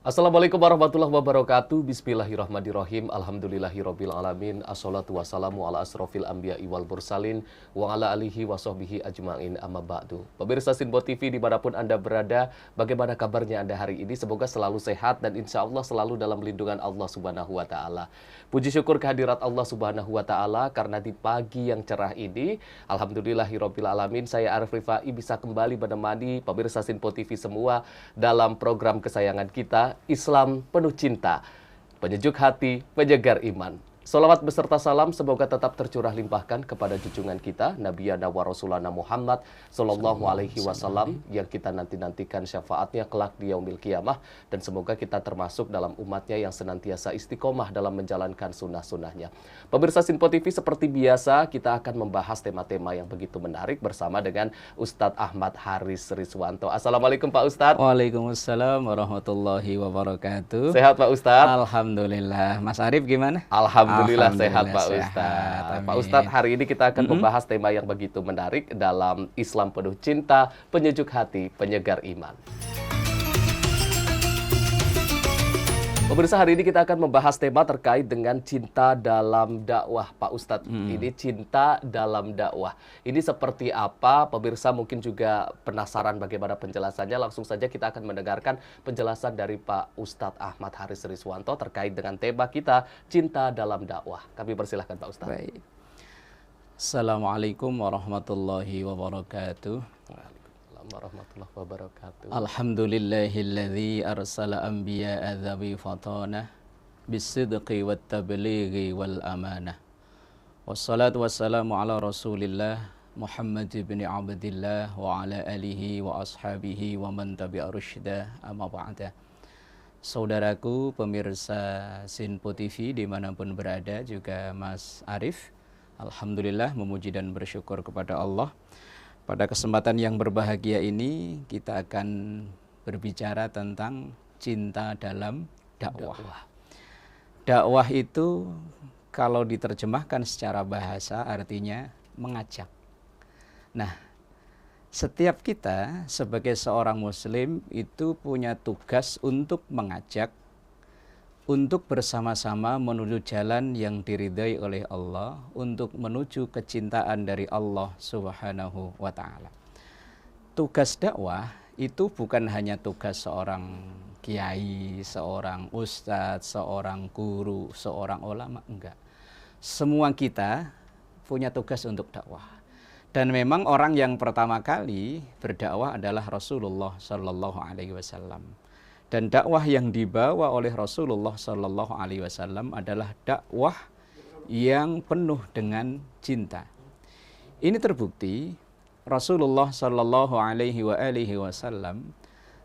Assalamualaikum warahmatullahi wabarakatuh. Bismillahirrahmanirrahim. Alhamdulillahirabbil alamin. Assalatu wassalamu ala asrofil anbiya'i wal mursalin wa ala alihi wa sahbihi ajma'in, amma ba'du. Pemirsa Sinbo TV dimanapun Anda berada, bagaimana kabarnya Anda hari ini? Semoga selalu sehat dan insya Allah selalu dalam lindungan Allah Subhanahu wa Ta'ala. Puji syukur kehadirat Allah Subhanahu wa Ta'ala karena di pagi yang cerah ini, alhamdulillahirabbil alamin, saya Arif Rifai bisa kembali menemani pemirsa Sinbo TV semua dalam program kesayangan kita, Islam Penuh Cinta, penyejuk hati, penyegar iman. Salawat beserta salam semoga tetap tercurah limpahkan kepada junjungan kita, Nabiyana wa Rasulana Muhammad Sallallahu Alaihi Wasallam, yang kita nanti-nantikan syafaatnya kelak di yaumil qiyamah, dan semoga kita termasuk dalam umatnya yang senantiasa istiqomah dalam menjalankan sunnah-sunnahnya. Pemirsa Sinpo TV, seperti biasa kita akan membahas tema-tema yang begitu menarik bersama dengan Ustadz Ahmad Haris Rizwanto. Assalamualaikum Pak Ustadz. Waalaikumsalam warahmatullahi wabarakatuh. Sehat Pak Ustadz? Alhamdulillah. Mas Arif gimana? Alhamdulillah sehat Pak Ustadz. Sehat, Pak Ustadz, hari ini kita akan membahas tema yang begitu menarik dalam Islam Penuh Cinta, penyejuk hati, penyegar iman. Pemirsa, hari ini kita akan membahas tema terkait dengan cinta dalam dakwah, Pak Ustadz. Ini cinta dalam dakwah. Ini seperti apa? Pemirsa mungkin juga penasaran bagaimana penjelasannya. Langsung saja kita akan mendengarkan penjelasan dari Pak Ustadz Ahmad Haris Rizwanto terkait dengan tema kita, cinta dalam dakwah. Kami persilahkan Pak Ustadz. Baik. Assalamualaikum warahmatullahi wabarakatuh. Warahmatullahi wabarakatuh. Alhamdulillahilladzi arsala anbiya'a dzawi fatana bisidqi wat tablighi wal amanah. Wassalatu wassalamu ala Rasulillah Muhammad ibn Abdillah wa ala alihi wa ashabihi wa man tabi'a rusyda, amma ba'da. Saudaraku pemirsa Sinpo TV dimanapun berada, juga Mas Arif, alhamdulillah memuji dan bersyukur kepada Allah. Pada kesempatan yang berbahagia ini kita akan berbicara tentang cinta dalam dakwah. Dakwah itu kalau diterjemahkan secara bahasa artinya mengajak. Nah, setiap kita sebagai seorang muslim itu punya tugas untuk mengajak, untuk bersama-sama menuju jalan yang diridhai oleh Allah, untuk menuju kecintaan dari Allah Subhanahu wa Ta'ala. Tugas dakwah itu bukan hanya tugas seorang kiai, seorang ustadz, seorang guru, seorang ulama, enggak. Semua kita punya tugas untuk dakwah. Dan memang orang yang pertama kali berdakwah adalah Rasulullah Sallallahu Alaihi Wasallam. Dan dakwah yang dibawa oleh Rasulullah Sallallahu Alaihi Wasallam adalah dakwah yang penuh dengan cinta. Ini terbukti Rasulullah Sallallahu Alaihi Wasallam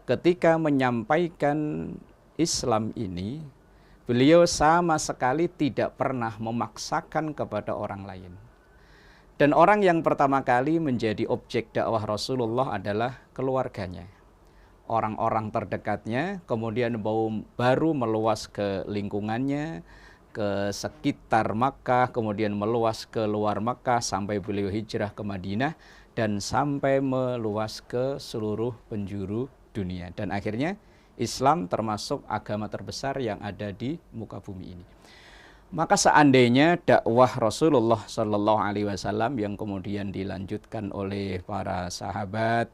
ketika menyampaikan Islam ini, beliau sama sekali tidak pernah memaksakan kepada orang lain. Dan orang yang pertama kali menjadi objek dakwah Rasulullah adalah keluarganya, orang-orang terdekatnya, kemudian baru meluas ke lingkungannya, ke sekitar Makkah, kemudian meluas ke luar Makkah sampai beliau hijrah ke Madinah, dan sampai meluas ke seluruh penjuru dunia. Dan akhirnya Islam termasuk agama terbesar yang ada di muka bumi ini. Maka seandainya dakwah Rasulullah Sallallahu Alaihi Wasallam yang kemudian dilanjutkan oleh para sahabat,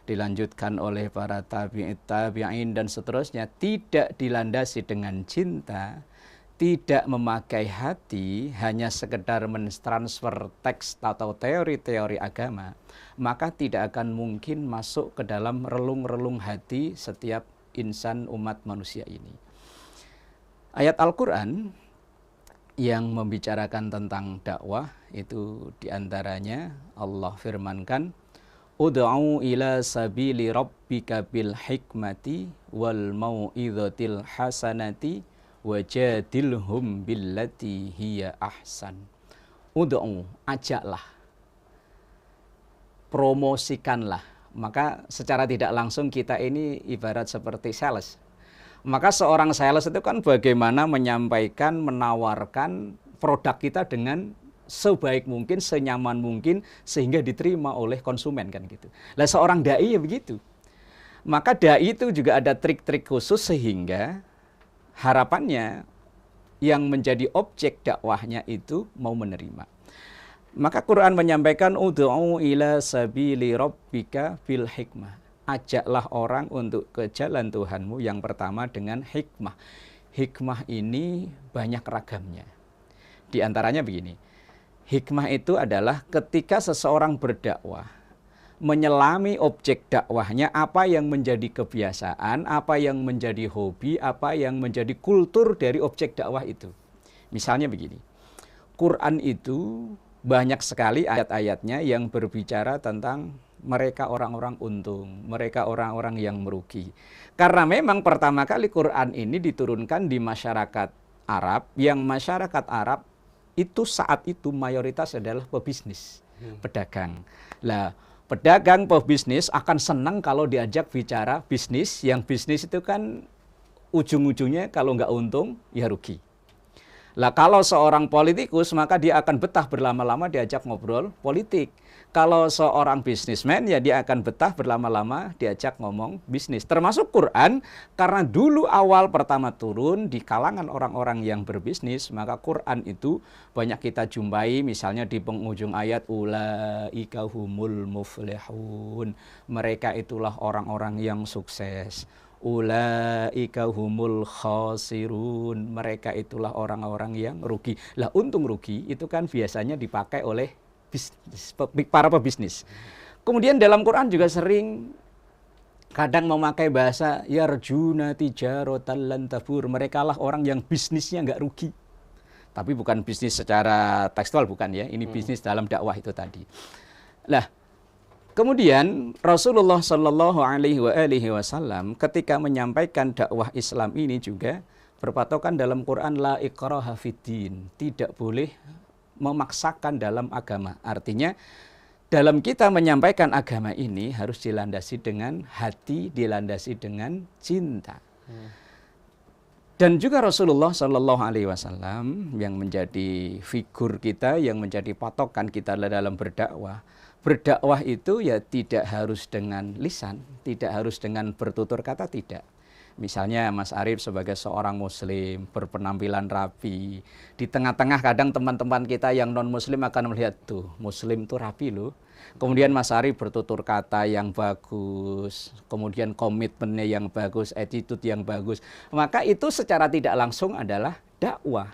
dilanjutkan oleh para tabi'in dan seterusnya, tidak dilandasi dengan cinta, tidak memakai hati, hanya sekedar mentransfer teks atau teori-teori agama, maka tidak akan mungkin masuk ke dalam relung-relung hati setiap insan umat manusia ini. Ayat Al-Quran yang membicarakan tentang dakwah itu diantaranya Allah firmankan, Ud'u ila sabili rabbika bil hikmati wal mau'idhatil hasanati wajadilhum billati hiya ahsan. Ud'u, ajaklah, promosikanlah. Maka secara tidak langsung kita ini ibarat seperti sales. Maka seorang sales itu kan bagaimana menyampaikan, menawarkan produk kita dengan sebaik mungkin, senyaman mungkin, sehingga diterima oleh konsumen kan gitu. Lah seorang dai ya begitu. Maka dai itu juga ada trik-trik khusus sehingga harapannya yang menjadi objek dakwahnya itu mau menerima. Maka Quran menyampaikan ud'u ila sabili rabbika bil hikmah. Ajaklah orang untuk ke jalan Tuhanmu yang pertama dengan hikmah. Hikmah ini banyak ragamnya. Di antaranya begini. Hikmah itu adalah ketika seseorang berdakwah, menyelami objek dakwahnya apa yang menjadi kebiasaan, apa yang menjadi hobi, apa yang menjadi kultur dari objek dakwah itu. Misalnya begini. Quran itu banyak sekali ayat-ayatnya yang berbicara tentang mereka orang-orang untung, mereka orang-orang yang merugi. Karena memang pertama kali Quran ini diturunkan di masyarakat Arab, yang masyarakat Arab itu saat itu mayoritas adalah pebisnis, pedagang. Lah, pedagang, pebisnis akan senang kalau diajak bicara bisnis, yang bisnis itu kan ujung-ujungnya kalau nggak untung, ya rugi. Lah kalau seorang politikus maka dia akan betah berlama-lama diajak ngobrol politik. Kalau seorang bisnismen ya dia akan betah berlama-lama diajak ngomong bisnis. Termasuk Quran, karena dulu awal pertama turun di kalangan orang-orang yang berbisnis, maka Quran itu banyak kita jumpai misalnya di penghujung ayat ulaika humul muflihun. Mereka itulah orang-orang yang sukses. Ulaika humul khasirun, mereka itulah orang-orang yang rugi. Lah untung rugi itu kan biasanya dipakai oleh para pebisnis. Kemudian dalam Quran juga sering kadang memakai bahasa yarjuna tijaratan lan tabur, mereka lah orang yang bisnisnya nggak rugi. Tapi bukan bisnis secara tekstual, bukan ya, ini bisnis dalam dakwah itu tadi. Lah kemudian Rasulullah Shallallahu Alaihi Wasallam ketika menyampaikan dakwah Islam ini juga berpatokan dalam Quran la ikraha fiddin, tidak boleh memaksakan dalam agama. Artinya dalam kita menyampaikan agama ini harus dilandasi dengan hati, dilandasi dengan cinta. Dan juga Rasulullah Shallallahu Alaihi Wasallam yang menjadi figur kita, yang menjadi patokan kita dalam berdakwah. Berdakwah itu ya tidak harus dengan lisan, tidak harus dengan bertutur kata, tidak. Misalnya Mas Arif sebagai seorang muslim, berpenampilan rapi. Di tengah-tengah kadang teman-teman kita yang non-muslim akan melihat, tuh muslim tuh rapi loh. Kemudian Mas Arif bertutur kata yang bagus, kemudian komitmennya yang bagus, attitude yang bagus. Maka itu secara tidak langsung adalah dakwah.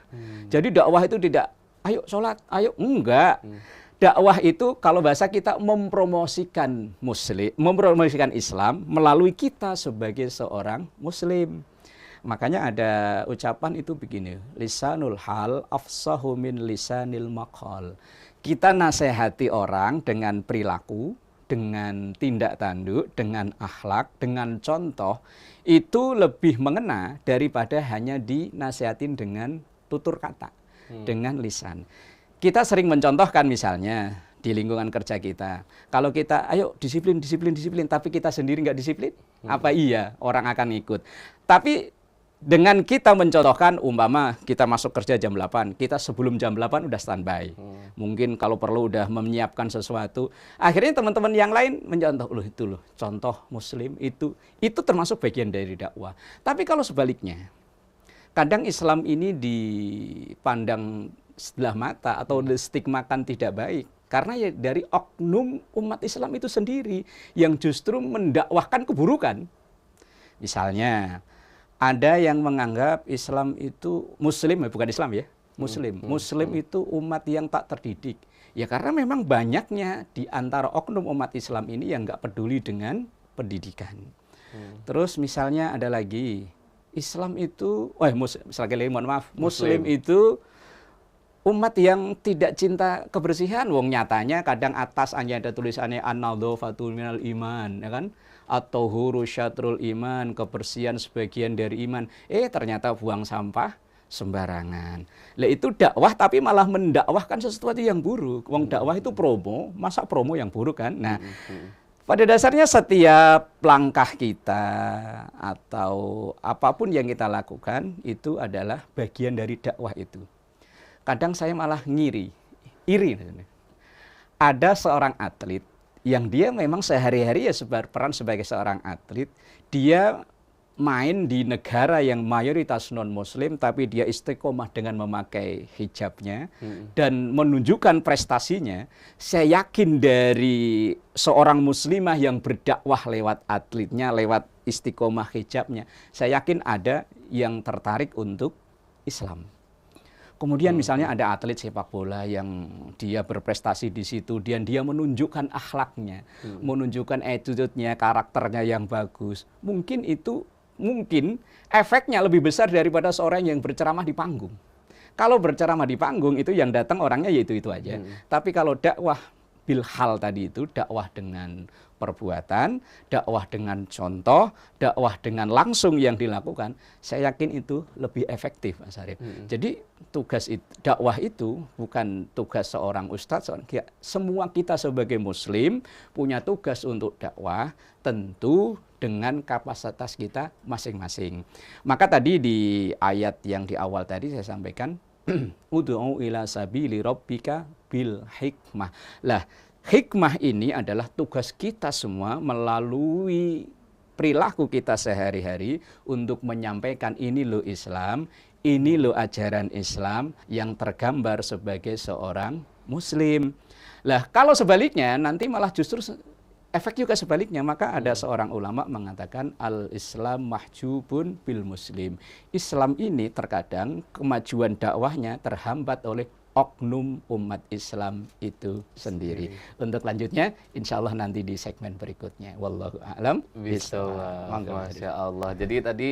Jadi dakwah itu tidak, ayo sholat, ayo, enggak. Dakwah itu kalau bahasa kita mempromosikan muslim, mempromosikan Islam melalui kita sebagai seorang muslim. Makanya ada ucapan itu begini, lisanul hal afsahu min lisanil maqal. Kita nasihati orang dengan perilaku, dengan tindak tanduk, dengan akhlak, dengan contoh, itu lebih mengena daripada hanya dinasihatin dengan tutur kata, dengan lisan. Kita sering mencontohkan misalnya di lingkungan kerja kita. Kalau kita, ayo disiplin, disiplin, disiplin, tapi kita sendiri nggak disiplin, apa iya orang akan ikut? Tapi dengan kita mencontohkan, umpama kita masuk kerja jam 8, kita sebelum jam 8 udah standby. Mungkin kalau perlu udah menyiapkan sesuatu. Akhirnya teman-teman yang lain mencontoh, loh itu loh, contoh muslim itu termasuk bagian dari dakwah. Tapi kalau sebaliknya, kadang Islam ini dipandang sebelah mata atau distigmakan tidak baik karena ya dari oknum umat Islam itu sendiri yang justru mendakwahkan keburukan. Misalnya ada yang menganggap Islam itu muslim, bukan Islam ya, muslim itu umat yang tak terdidik. Ya karena memang banyaknya di antara oknum umat Islam ini yang nggak peduli dengan pendidikan. Terus misalnya ada lagi Islam itu, muslim itu umat yang tidak cinta kebersihan. Wong nyatanya kadang atas hanya ada tulisannya an-nadzafatul minal iman, ya kan? Atau huru syatrul iman, kebersihan sebagian dari iman. Ternyata buang sampah sembarangan. Lah itu dakwah tapi malah mendakwahkan sesuatu yang buruk. Wong dakwah itu promo, masa promo yang buruk kan? Nah, pada dasarnya setiap langkah kita atau apapun yang kita lakukan itu adalah bagian dari dakwah itu. Kadang saya malah iri. Ada seorang atlet yang dia memang sehari-hari ya berperan sebagai seorang atlet, dia main di negara yang mayoritas non-muslim tapi dia istiqomah dengan memakai hijabnya dan menunjukkan prestasinya. Saya yakin dari seorang muslimah yang berdakwah lewat atletnya, lewat istiqomah hijabnya, saya yakin ada yang tertarik untuk Islam. Kemudian misalnya ada atlet sepak bola yang dia berprestasi di situ, dan dia menunjukkan akhlaknya, menunjukkan attitude-nya, karakternya yang bagus. Mungkin efeknya lebih besar daripada seorang yang berceramah di panggung. Kalau berceramah di panggung itu yang datang orangnya ya itu aja. Tapi kalau dakwah bilhal tadi itu, dakwah dengan perbuatan, dakwah dengan contoh, dakwah dengan langsung yang dilakukan, saya yakin itu lebih efektif, Mas Arif. Jadi tugas dakwah itu bukan tugas seorang ustadz, semua kita sebagai muslim punya tugas untuk dakwah, tentu dengan kapasitas kita masing-masing. Maka tadi di ayat yang di awal tadi saya sampaikan, ud'u ila sabili rabbika bil hikmah. Lah, hikmah ini adalah tugas kita semua melalui perilaku kita sehari-hari untuk menyampaikan ini loh Islam, ini loh ajaran Islam yang tergambar sebagai seorang muslim. Lah, kalau sebaliknya nanti malah justru efek juga sebaliknya. Maka ada seorang ulama mengatakan al-Islam mahjubun bil muslim. Islam ini terkadang kemajuan dakwahnya terhambat oleh oknum umat Islam itu sendiri. Untuk lanjutnya, insya Allah nanti di segmen berikutnya. Wallahu a'lam. Masya Allah. Jadi tadi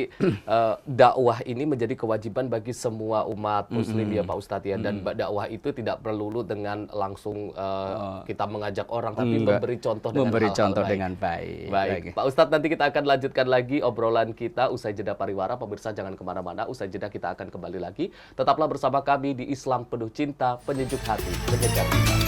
dakwah ini menjadi kewajiban bagi semua umat Muslim ya Pak Ustadz ya. Dan dakwah itu tidak perlu dengan langsung kita mengajak orang, tapi memberi contoh dengan baik. Baik. Pak Ustadz, nanti kita akan lanjutkan lagi obrolan kita usai jeda pariwara. Pemirsa jangan kemana-mana. Usai jeda kita akan kembali lagi. Tetaplah bersama kami di Islam Penuh Cinta, penyejuk hati, penyegar iman.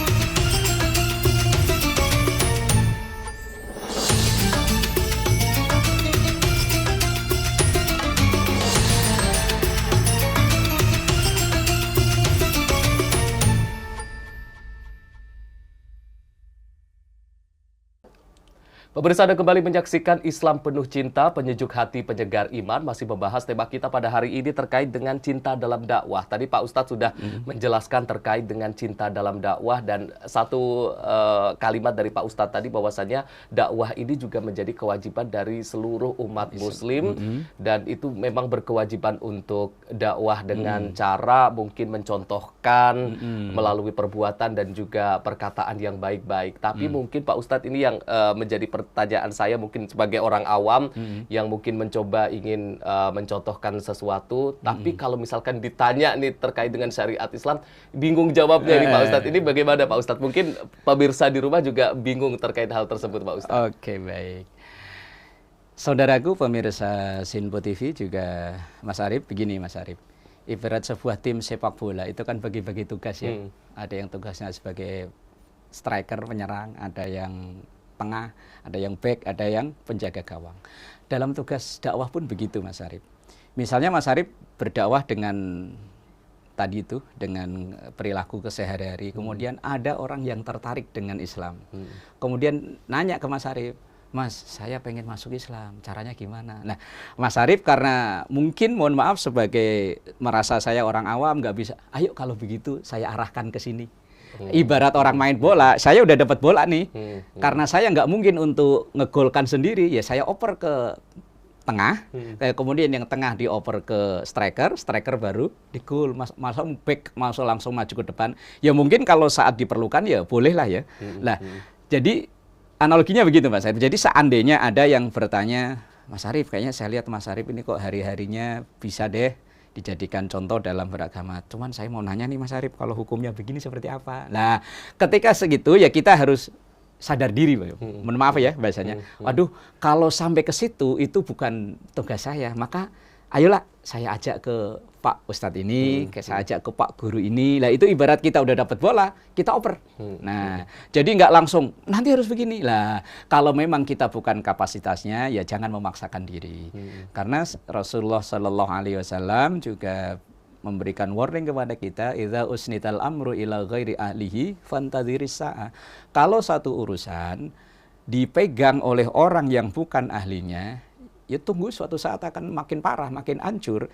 Pemirsa, Anda kembali menyaksikan Islam Penuh Cinta, penyejuk hati, penyegar iman. Masih membahas tema kita pada hari ini terkait dengan cinta dalam dakwah. Tadi Pak Ustadz sudah menjelaskan terkait dengan cinta dalam dakwah, dan satu kalimat dari Pak Ustadz tadi bahwasanya dakwah ini juga menjadi kewajiban dari seluruh umat Muslim, dan itu memang berkewajiban untuk dakwah dengan cara mungkin mencontohkan melalui perbuatan dan juga perkataan yang baik-baik. Tapi mungkin Pak Ustadz ini yang menjadi pertanyaan saya mungkin sebagai orang awam yang mungkin mencoba ingin mencontohkan sesuatu, tapi kalau misalkan ditanya nih terkait dengan syariat Islam, bingung jawabnya nih Pak Ustadz. Ini bagaimana Pak Ustadz? Mungkin pemirsa di rumah juga bingung terkait hal tersebut Pak Ustadz. Oke, baik. Saudaraku pemirsa Sinpo TV juga Mas Arif, begini Mas Arif. Ibarat sebuah tim sepak bola itu kan bagi-bagi tugas ya. Ada yang tugasnya sebagai striker penyerang, ada yang tengah, ada yang back, ada yang penjaga gawang. Dalam tugas dakwah pun begitu Mas Arif. Misalnya Mas Arif berdakwah dengan tadi itu, dengan perilaku kesehari-hari, kemudian ada orang yang tertarik dengan Islam. Kemudian nanya ke Mas Arif, Mas, saya pengen masuk Islam, caranya gimana? Nah, Mas Arif karena mungkin, mohon maaf, sebagai merasa saya orang awam, nggak bisa, ayo kalau begitu saya arahkan ke sini. Ibarat orang main bola, saya udah dapat bola nih, karena saya nggak mungkin untuk ngegolkan sendiri, ya saya oper ke tengah, kemudian yang tengah dioper ke striker, striker baru digol, masuk back, masuk langsung maju ke depan. Ya mungkin kalau saat diperlukan ya boleh lah ya. Nah, jadi analoginya begitu Mas Arif. Jadi seandainya ada yang bertanya, Mas Arif, kayaknya saya lihat Mas Arif ini kok hari-harinya bisa deh dijadikan contoh dalam beragama. Cuman saya mau nanya nih Mas Arif, kalau hukumnya begini seperti apa? Nah, ketika segitu ya kita harus sadar diri, mohon maaf ya bahasanya. Waduh, kalau sampai ke situ itu bukan tugas saya, maka ayolah saya ajak ke Pak Ustadz ini, saya ajak ke Pak Guru ini. Lah itu ibarat kita udah dapat bola, kita oper. Nah, jadi nggak langsung nanti harus begini. Lah, kalau memang kita bukan kapasitasnya, ya jangan memaksakan diri. Karena Rasulullah Shallallahu Alaihi Wasallam juga memberikan warning kepada kita, idza usnital amru ila ghairi ahlihi fantadhiris sa'ah. Kalau satu urusan dipegang oleh orang yang bukan ahlinya, ya tunggu suatu saat akan makin parah, makin hancur.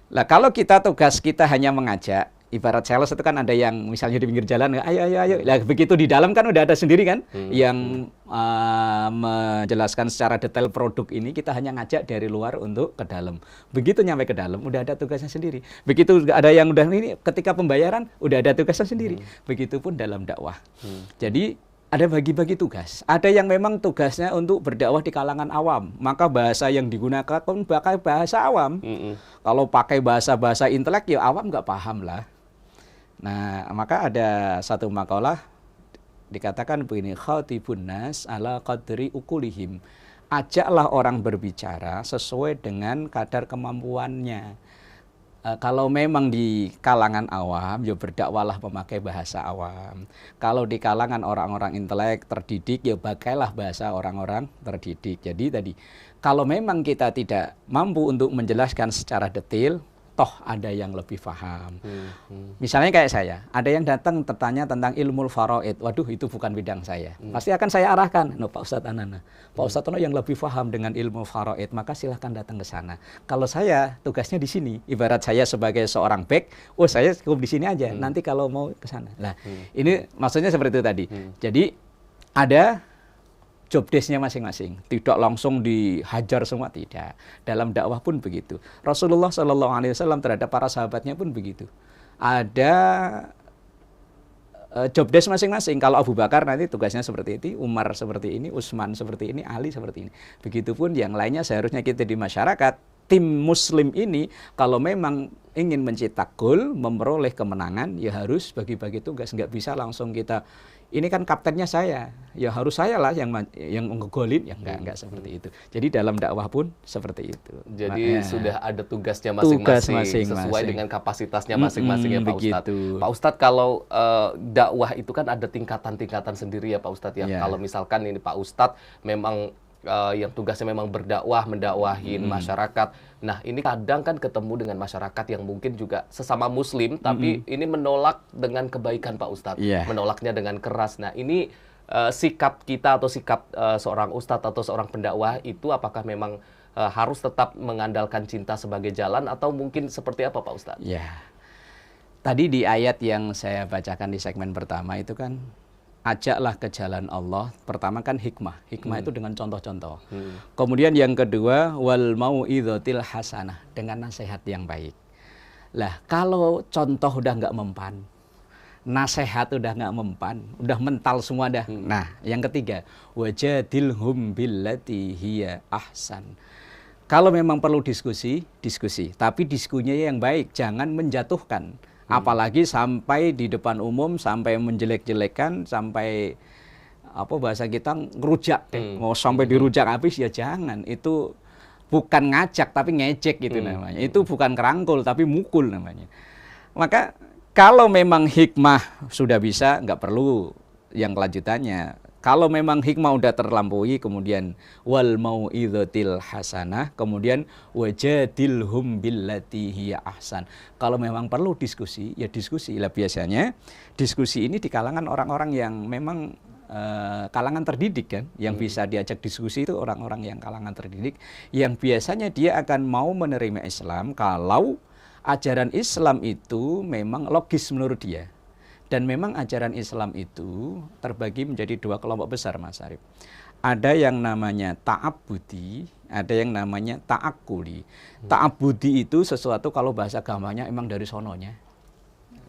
Lah kalau tugas kita hanya mengajak, ibarat sales itu kan ada yang misalnya di pinggir jalan, ayo. Lah begitu di dalam kan udah ada sendiri kan yang menjelaskan secara detail produk ini, kita hanya ngajak dari luar untuk ke dalam. Begitu nyampe ke dalam udah ada tugasnya sendiri. Begitu ada yang udah ini ketika pembayaran udah ada tugasnya sendiri. Begitupun dalam dakwah. Jadi ada bagi-bagi tugas. Ada yang memang tugasnya untuk berdakwah di kalangan awam. Maka bahasa yang digunakan pun pakai bahasa awam. Kalau pakai bahasa-bahasa intelek ya awam nggak paham lah. Nah, maka ada satu makalah dikatakan begini, khatibun nas ala qadri ukulihim. Ajaklah orang berbicara sesuai dengan kadar kemampuannya. Kalau memang di kalangan awam, ya berdakwalah memakai bahasa awam. Kalau di kalangan orang-orang intelek terdidik, ya pakailah bahasa orang-orang terdidik. Jadi tadi, kalau memang kita tidak mampu untuk menjelaskan secara detail, toh ada yang lebih paham. Misalnya kayak saya, ada yang datang bertanya tentang ilmu faraid. Waduh, itu bukan bidang saya. Pasti akan saya arahkan. No, Pak Ustadz Anana. Pak Ustadz Anana yang lebih paham dengan ilmu faraid, maka silahkan datang ke sana. Kalau saya tugasnya di sini, ibarat saya sebagai seorang back, saya cukup di sini aja. Nanti kalau mau ke sana. Nah, ini maksudnya seperti itu tadi. Jadi ada job desk-nya masing-masing, tidak langsung dihajar semua, tidak. Dalam dakwah pun begitu. Rasulullah SAW terhadap para sahabatnya pun begitu. Ada job desk masing-masing. Kalau Abu Bakar nanti tugasnya seperti ini, Umar seperti ini, Utsman seperti ini, Ali seperti ini. Begitupun yang lainnya seharusnya kita di masyarakat, tim muslim ini kalau memang ingin mencetak gol, memperoleh kemenangan, ya harus bagi-bagi tugas. Nggak bisa langsung kita, ini kan kaptennya saya, ya harus saya lah yang ngegolin, ya enggak seperti itu. Jadi dalam dakwah pun seperti itu. Jadi sudah ada tugasnya masing-masing sesuai dengan kapasitasnya masing-masing ya Pak Ustadz. Pak Ustadz, kalau dakwah itu kan ada tingkatan-tingkatan sendiri ya Pak Ustadz ya. Kalau misalkan ini Pak Ustadz memang yang tugasnya memang berdakwah, mendakwahin masyarakat. Nah, ini kadang kan ketemu dengan masyarakat yang mungkin juga sesama muslim, tapi ini menolak dengan kebaikan Pak Ustadz. Menolaknya dengan keras. Nah, ini sikap kita atau sikap seorang ustadz atau seorang pendakwah itu apakah memang harus tetap mengandalkan cinta sebagai jalan atau mungkin seperti apa Pak Ustadz? Ya, tadi di ayat yang saya bacakan di segmen pertama itu kan, ajaklah ke jalan Allah. Pertama kan hikmah. Hikmah itu dengan contoh-contoh. Kemudian yang kedua, wal mau'idhatil hasanah, dengan nasihat yang baik. Lah, kalau contoh udah nggak mempan, nasihat udah nggak mempan, udah mental semua dah. Nah, yang ketiga, wajadilhum billati hiya ahsan. Kalau memang perlu diskusi, tapi diskusinya yang baik, jangan menjatuhkan. Apalagi sampai di depan umum, sampai menjelek-jelekan, sampai apa bahasa kita ngerujak, mau sampai dirujak habis, ya jangan. Itu bukan ngajak tapi ngejek gitu namanya. Itu bukan kerangkul tapi mukul namanya. Maka kalau memang hikmah sudah bisa, nggak perlu yang kelanjutannya. Kalau memang hikmah udah terlampaui, kemudian wal mau'idhatil hasanah, kemudian wajadilhum billati hiya ahsan. Kalau memang perlu diskusi, ya diskusi. Lah biasanya diskusi ini di kalangan orang-orang yang memang kalangan terdidik kan, yang bisa diajak diskusi itu orang-orang yang kalangan terdidik, yang biasanya dia akan mau menerima Islam kalau ajaran Islam itu memang logis menurut dia. Dan memang ajaran Islam itu terbagi menjadi dua kelompok besar, Mas Arif. Ada yang namanya ta'abbudi, ada yang namanya ta'akkuli. Ta'abbudi itu sesuatu kalau bahasa gampangnya emang dari sononya.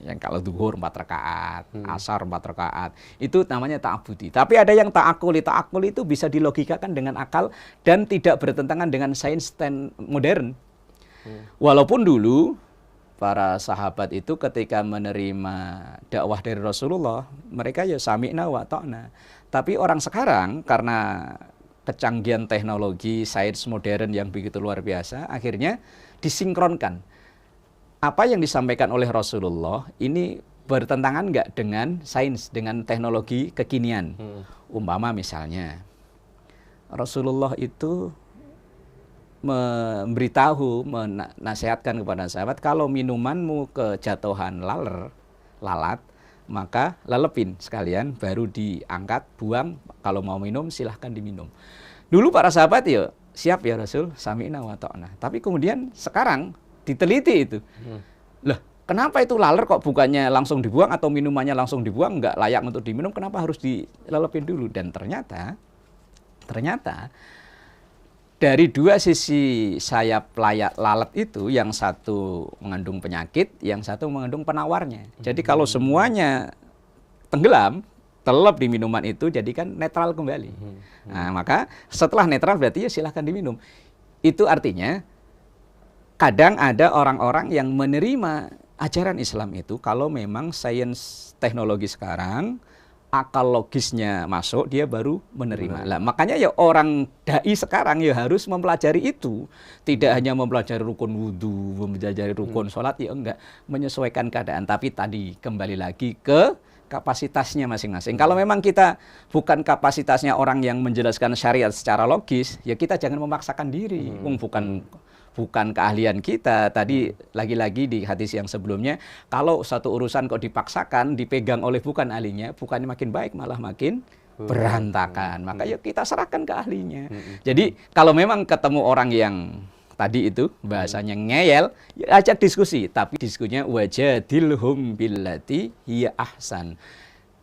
Yang kalau zuhur 4 rakaat, asar 4 rakaat, itu namanya ta'abbudi. Tapi ada yang ta'akkuli. Ta'akkuli itu bisa dilogikakan dengan akal dan tidak bertentangan dengan sains modern. Walaupun dulu para sahabat itu ketika menerima dakwah dari Rasulullah, mereka ya sami'na wa ta'na. Tapi orang sekarang karena kecanggihan teknologi, sains modern yang begitu luar biasa, akhirnya disinkronkan. Apa yang disampaikan oleh Rasulullah ini bertentangan nggak dengan sains, dengan teknologi kekinian. Umpama misalnya, Rasulullah itu memberitahu, menasihatkan kepada sahabat, kalau minumanmu kejatuhan lalat, maka lelepin sekalian, baru diangkat, buang. Kalau mau minum, silahkan diminum. Dulu para sahabat ya, siap ya Rasul, sami'na wa ta'na. Tapi kemudian sekarang diteliti itu. Loh, kenapa itu laler kok bukannya langsung dibuang atau minumannya langsung dibuang, nggak layak untuk diminum, kenapa harus dilelepin dulu? Dan ternyata dari dua sisi sayap lalat itu, yang satu mengandung penyakit, yang satu mengandung penawarnya. Jadi kalau semuanya tenggelam, telep di minuman itu, jadi kan netral kembali. Nah, maka setelah netral berarti ya silahkan diminum. Itu artinya kadang ada orang-orang yang menerima ajaran Islam itu kalau memang sains teknologi sekarang, akal logisnya masuk, dia baru menerima. Lah, makanya ya orang dai sekarang ya harus mempelajari itu. Tidak hanya mempelajari rukun wudhu, mempelajari rukun sholat, ya enggak. Menyesuaikan keadaan. Tapi tadi kembali lagi ke kapasitasnya masing-masing. Kalau memang kita bukan kapasitasnya orang yang menjelaskan syariat secara logis, ya kita jangan memaksakan diri. Bukan keahlian kita. Tadi lagi-lagi di hadis yang sebelumnya, kalau satu urusan kok dipaksakan, dipegang oleh bukan ahlinya, bukannya makin baik, malah makin berantakan. Maka yuk kita serahkan ke ahlinya. Jadi kalau memang ketemu orang yang tadi itu bahasanya ngeyel, ya ajak diskusi. Tapi diskusinya wajadilhum billati hiya ahsan.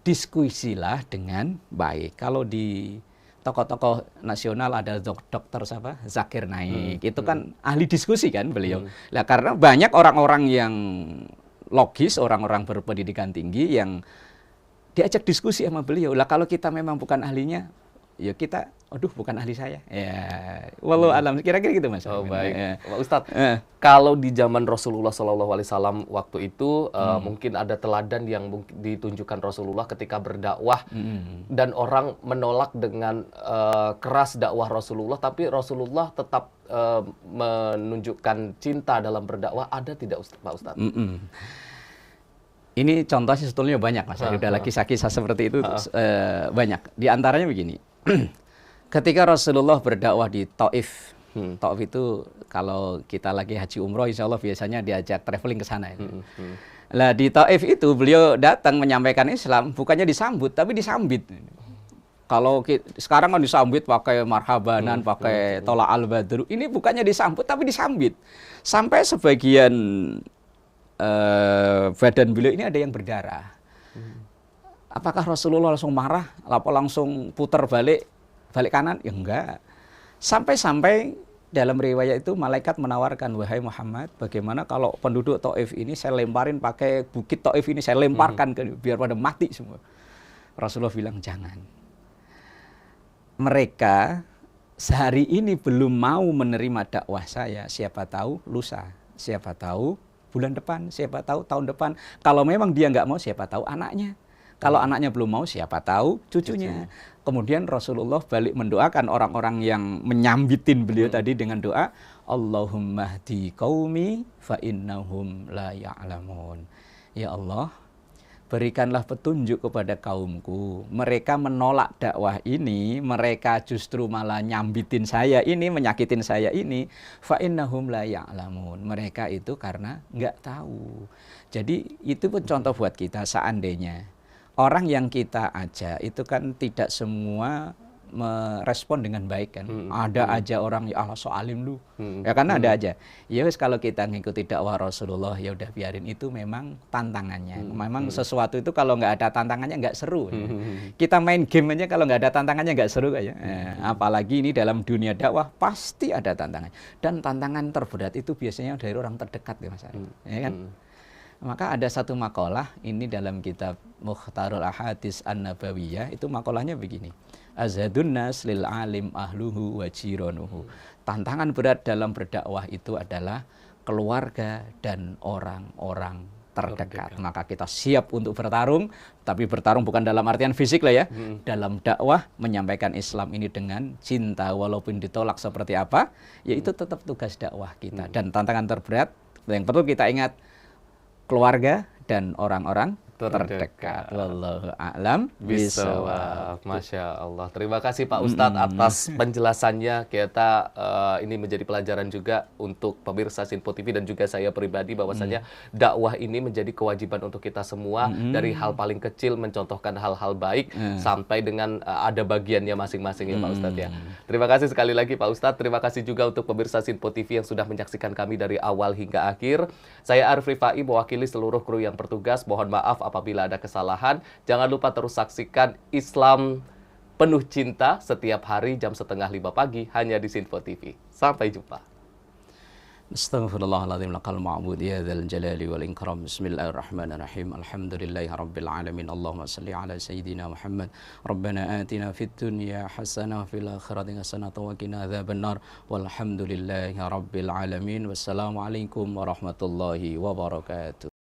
Diskusilah dengan baik. Kalau di tokoh-tokoh nasional ada dokter siapa? Zakir Naik. Itu kan ahli diskusi kan beliau. Lah karena banyak orang-orang yang logis, orang-orang berpendidikan tinggi yang diajak diskusi sama beliau. Lah kalau kita memang bukan ahlinya, ya kita, aduh bukan ahli saya. Ya, wallahu alam. Kira-kira gitu Mas. Oh baik. Ya. Pak Ustadz, kalau di zaman Rasulullah SAW waktu itu mungkin ada teladan yang ditunjukkan Rasulullah ketika berdakwah dan orang menolak dengan keras dakwah Rasulullah, tapi Rasulullah tetap menunjukkan cinta dalam berdakwah. Ada tidak Pak Ustadz? Ini contohnya sebetulnya banyak Mas. Udah kisah-kisah seperti itu banyak. Di antaranya begini. Ketika Rasulullah berdakwah di Taif, Taif itu kalau kita lagi haji umroh, insya Allah biasanya diajak traveling ke sana. Lah di Taif itu beliau datang menyampaikan Islam, bukannya disambut, tapi disambit. Kalau sekarang kan disambut pakai marhabanan, pakai tolak al-badru. Ini bukannya disambut, tapi disambit. Sampai sebagian badan beliau ini ada yang berdarah. Apakah Rasulullah langsung marah, apa langsung putar balik kanan? Ya enggak. Sampai-sampai dalam riwayat itu malaikat menawarkan, wahai Muhammad, bagaimana kalau penduduk Taif ini saya lemparin pakai bukit Taif ini, saya lemparkan biar pada mati semua. Rasulullah bilang jangan. Mereka sehari ini belum mau menerima dakwah saya, siapa tahu lusa, siapa tahu bulan depan, siapa tahu tahun depan. Kalau memang dia nggak mau, siapa tahu anaknya. Kalau anaknya belum mau, siapa tahu cucunya. Kemudian Rasulullah balik mendoakan orang-orang yang menyambitin beliau tadi dengan doa, Allahumma hdi qaumi fa innahum la ya'lamun. Ya Allah, berikanlah petunjuk kepada kaumku. Mereka menolak dakwah ini, mereka justru malah nyambitin saya ini, menyakitin saya ini. Fa innahum la ya'lamun. Mereka itu karena nggak tahu. Jadi itu pun contoh buat kita, seandainya orang yang kita ajak itu kan tidak semua merespon dengan baik kan. Ada aja orang, ya Allah so alim lu. Ya kan ada aja. Ya wis kalau kita ngikuti dakwah Rasulullah, ya udah biarin, itu memang tantangannya. Memang sesuatu itu kalau nggak ada tantangannya nggak seru. Ya. Kita main game aja kalau nggak ada tantangannya nggak seru kayak. Apalagi ini dalam dunia dakwah pasti ada tantangan. Dan tantangan terberat itu biasanya dari orang terdekat ya Mas Ari. Ya kan? Maka ada satu makalah ini dalam kitab Mukhtarul Ahadits An-Nabawiyah, itu makalahnya begini. Azhadun nas lil alim ahluhu wa jiranuhu. Tantangan berat dalam berdakwah itu adalah keluarga dan orang-orang terdekat. Maka kita siap untuk bertarung, tapi bertarung bukan dalam artian fisik lah ya. Dalam dakwah menyampaikan Islam ini dengan cinta, walaupun ditolak seperti apa, ya itu tetap tugas dakwah kita. Dan tantangan terberat yang perlu kita ingat, keluarga dan orang-orang terdekat. Wallahu a'lam Bisawab. Masya Allah. Terima kasih Pak Ustadz atas penjelasannya. Kita ini menjadi pelajaran juga untuk pemirsa Sinpo TV dan juga saya pribadi bahwasanya dakwah ini menjadi kewajiban untuk kita semua, dari hal paling kecil mencontohkan hal-hal baik sampai dengan ada bagiannya masing-masing ya Pak Ustadz ya. Terima kasih sekali lagi Pak Ustadz. Terima kasih juga untuk pemirsa Sinpo TV yang sudah menyaksikan kami dari awal hingga akhir. Saya Arif Rifai mewakili seluruh kru yang bertugas. Mohon maaf apabila ada kesalahan. Jangan lupa terus saksikan Islam Penuh Cinta setiap hari jam 4:30 pagi hanya di Sinpo TV. Sampai jumpa. Astaghfirullahaladzim laqal ma'bud ya dzal jalali wal ikram. Bismillahirrahmanirrahim. Alhamdulillahi rabbil alamin. Allahumma salli ala sayyidina Muhammad. Rabbana atina fid dunya hasanah fil akhirati hasanah wa qina adzabannar. Walhamdulillahi rabbil alamin. Wassalamualaikum warahmatullahi wabarakatuh.